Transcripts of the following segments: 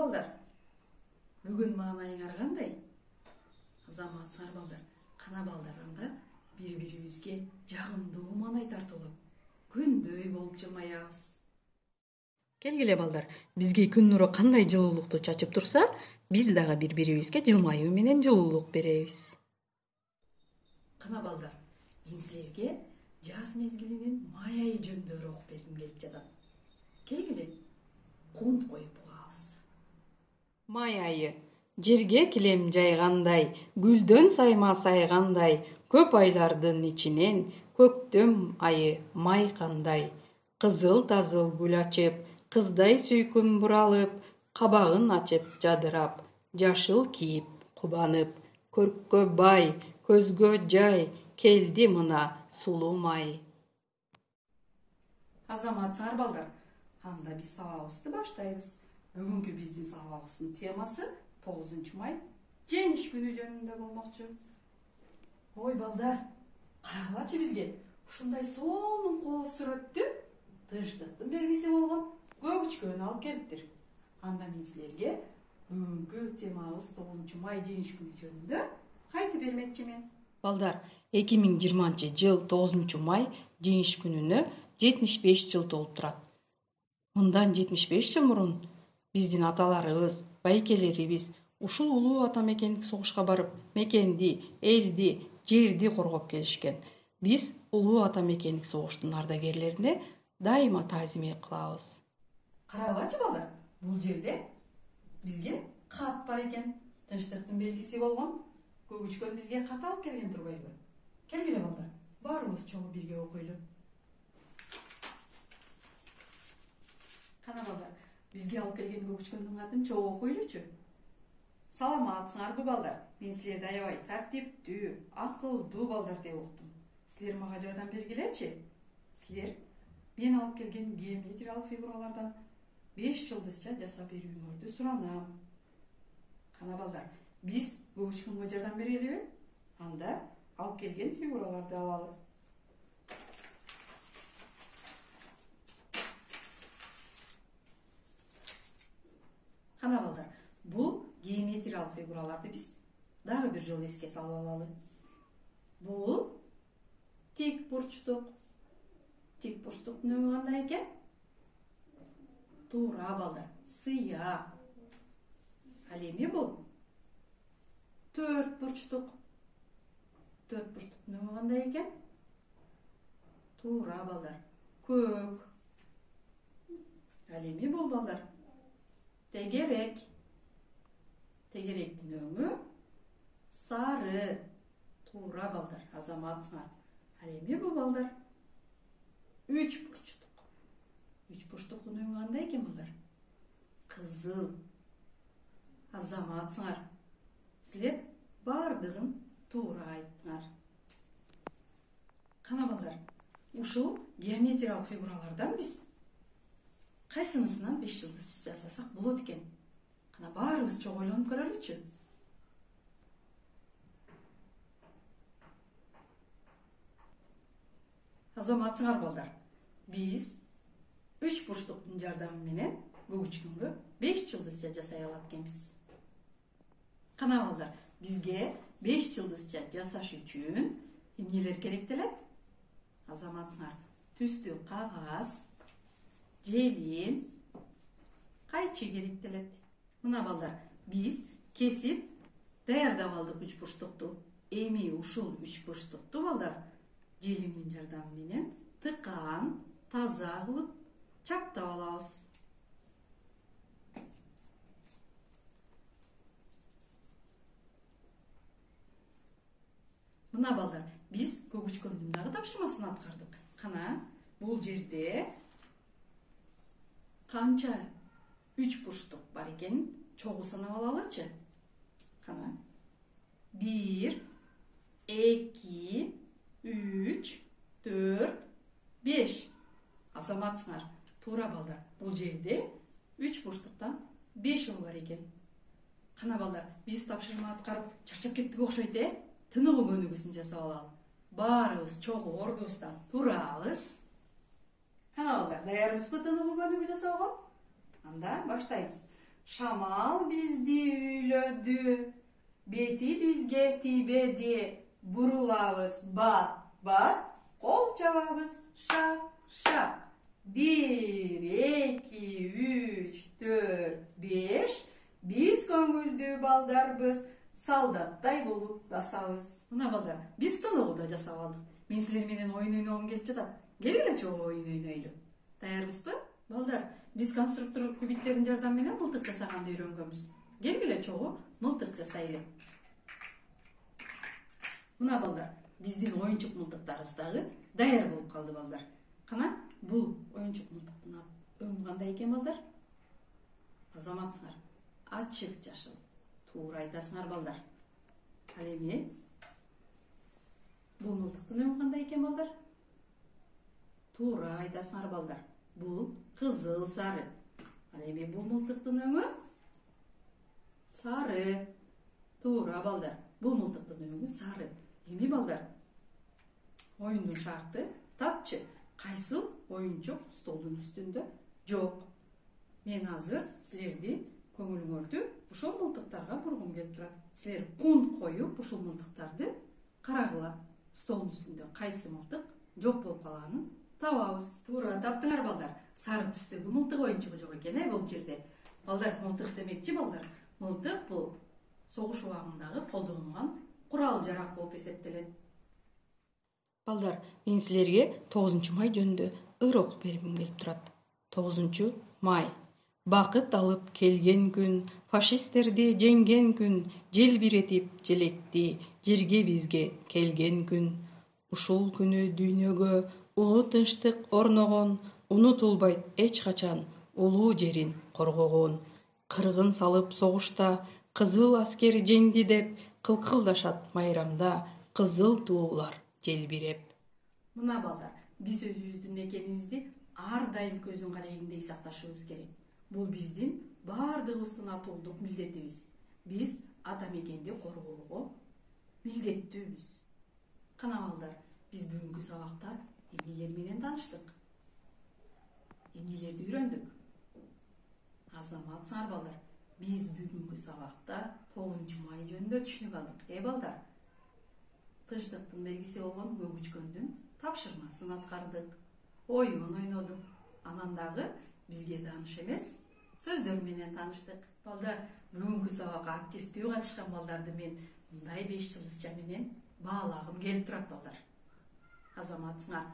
балдар. Бүгін маанайыңар кандай? Азаматсыңар балдар. Кана балдарыңда бири-бирибизге жагымдуу маанай тартуулап, күндөй болуп жылмаябыз. Келгиле балдар, бизге күн нуру кандай жылуулукту чачып турса, биз дагы бири-бирибизге жылмаюу менен жылуулук беребиз. Кана балдар, мен силерге жаз мезгилинин май айы жөнүндө окуп бергим келип жатат. Келгиле, кунт коюп угабыз. Май айы жерге килем жайгандай, гүлдөн сайма сайгандай, көп айлардын ичинен көктөм айы май кандай. Кызыл тазыл гүл ачып, кыздай сүйкүм буралып, кабагын ачып жадырап, жашыл кийип кубанып, көрккө бай, көзгө жай, келди мына сулуу май. Азаматсыңар балдар, анда биз сабагыбызды баштайбыз. Бүгүнкү биздин сабагыбыздын темасы 9 май жеңиш күнү жөнүндө болмокчу. Ой балдар, карагылачы бизге ушундай сонун кооз сүрөттү тынчтыктын белгиси болгон көгүчкөнү алып келиптир. Анда мен силерге бүгүнкү темабыз 9 май жеңиш күнү жөнүндө айтып бермекчимин. Балдар, 2020 жыл 9 май жеңиш күнүнө 75 жыл толуп турат. Мындан 75 жыл мурун биздин аталарыбыз, байкелерибиз ушул улуу ата мекендик согушка барып, мекенди, элди, жерди коргоп келишкен. Биз улуу ата мекендик согуштун ардагерлерине дайыма таазим кылабыз. Карагылачы балдар, бул жерде бизге кат бар экен. Тынчтыктын белгиси болгон көгүчкөн бизге кат алып келген турбайбы? Келгиле балдар, баарыбыз чогуу бирге окуйлу. Кана балдар, бизге алып келген көгүчкөндүн атын чогуу окуйлучу. Саламатсыңарбы балдар? Мен силерди аябай тартиптүү, акылдуу балдар деп уктум. Силер мага жардам бергилечи. Силер мен алып келген геометриялык фигуралардан 5 жылдызча жасап берүүңөрдү суранам. Кана балдар, биз көгүчкөнгө жардам берелиби? Анда алып келген фигураларды алалы. Кана балдар, бул геометриялык фигураларды биз дагы бир жолу эске салып алалы. Бул тик бурчтук. Тик бурчтуктун өңү кандай экен? Туура балдар, сыя. Ал эми бул төрт бурчтук. Төрт бурчтуктун өңү кандай экен? Туура балдар, көк. Ал эми бул балдар тегерек. Тегеректин өңү сары. Туура балдар, азаматсыңар. Ал эми бул балдар үч бурчтук. Үч бурчтуктун өңү кандай экен балдар? Кызыл. Азаматсыңар. Силер бардыгын туура айттыңар. Кана балдар, ушул геометриялык фигуралардан биз кайсынысынан 5 жылдыз жасасак болот экен? Кана баарыбыз чогуу ойлонуп көрөлүчү. Азаматсыңар балдар, биз 3 бурчтуктун жардамы менен көгүчкөнгө 5 жылдызча жасай алат экенбиз. Кана балдар, бизге 5 жылдызча жасаш үчүн эмнелер керектелет? Азаматсыңар, түстүү кагаз, желим, кайчы керектелет. Мына балдар, биз кесип даярдап алдык 3 бурчтукту. Эми ушул 3 бурчтукту балдар желимдин жардамы менен тыкан, таза кылып чаптап алабыз. Мына балдар, биз көгүчкөндүн дагы тапшырмасын аткардык. Кана, бул жерде канча 3 бурчтук бар экен чогуу санап алалычы. Кана, 1, 2, 3, 4, 5. Азаматсыңар, туура балдар, бул жерде 3 бурчтуктан 5 бар экен. Кана балдар, биз тапшырма аткарып чарчап кеттик окшойт, тыныгуу көнүгүүсүн жасап алалы. Баарыбыз чогуу ордубуздан турабыз. Кана балдар, даярбызбы тыныгуу көнүгүү жасоого? Анда баштайбыз. Şamal bizdi üylödü. Beti bizge tibedi. Burulabız bat bat. Kol çababız şak şak. 1, 2, 3, 4, 5. Biz көңүлдүү балдарбыз. Солдаттай болуп басабыз. Мына балдар, биз тыныгуу да жасап алдык. Мен силер менен оюн ойногум келип жатат. Келгиле чогуу оюн ойнойлу. Даярбызбы? Балдар, биз конструктор кубиктердин жардамы менен мылтык жасаганды үйрөнгөнбүз. Келгиле чогуу мылтык жасайлы. Мына балдар, биздин оюнчук мылтыктарыбыз дагы даяр болуп калды балдар. Кана, бул оюнчук мылтыктын өңү кандай экен балдар? Азаматсыңар. Ачык жашыл. Туура айтасыңар балдар. Ал эми бул мылтыктын өңү кандай экен балдар? Туура айтасыңар балдар. Бул кызыл сары. Ал эми бул мылтыктын өңү сары. Туура балдар. Бул мылтыктын өңү сары. Эми балдар, оюндун шарты тапчы. Кайсыл оюнчук столдун үстүндө жок. Мен азыр силерди көңүлүңөрдү ушул мылтыктарга бургум келип турат. Силер кун коюп ушул мылтыктарды карагыла. Столдун үстүндө кайсы мылтык жок болуп калганын табабыз. Туура таптыңар балдар. Сары түстөгү мылтык оюнчугу жок экен бул жерде. Балдар, мылтык демекчи балдар. Мылтык бул согуш убагындагы колдонулган курал жарак болуп эсептелет. Балдар, мен силерге 9 май жөнүндө ыр окуп бергим келип турат. 9 май. Бакыт алып келген күн, фашисттерди жеңген күн, желбиретип желекти, жерге бизге келген күн. Ушул күнү дүйнөгө улуу тынчтык орногон, унутулбайт эч качан улуу жерин коргогон. Кыргын салып согушта, кызыл аскер жеңди деп, кылкылдашат майрамда, кызыл туулар желбиреп. Мына балдар, биз өзүбүздүн мекенибизди ар дайым көздүн карегиндей сакташыбыз керек. Бул биздин баардыгыбыздын атуулдук милдетибиз. Биз ата мекенди коргоого милдеттүүбүз. Кана балдар, биз бүгүнкү сабакта эмнелер менен тааныштык? Эмнелерди үйрөндүк? Азаматсыңар балдар, биз бүгүнкү сабакта 9 май жөнүндө түшүнүк алдык. Балдар, тынчтыктын белгиси болгон көгүчкөндүн тапшырмасын аткардык. Оюн ойнодук. Анан дагы бизге тааныш эмес сөздөр менен тааныштык. Балдар, бүгүнкү сабакка активдүү катышкан балдарды мен мындай 5 жылдызча менен баалагым келип турат балдар. Азаматсыңар.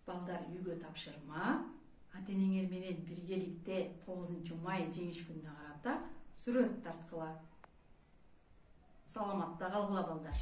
Балдар, үйгө тапшырма, ата-энеңер менен биргеликте 9 май жеңиш күнүнө карата сүрөт тарткыла. Саламатта калгыла балдар.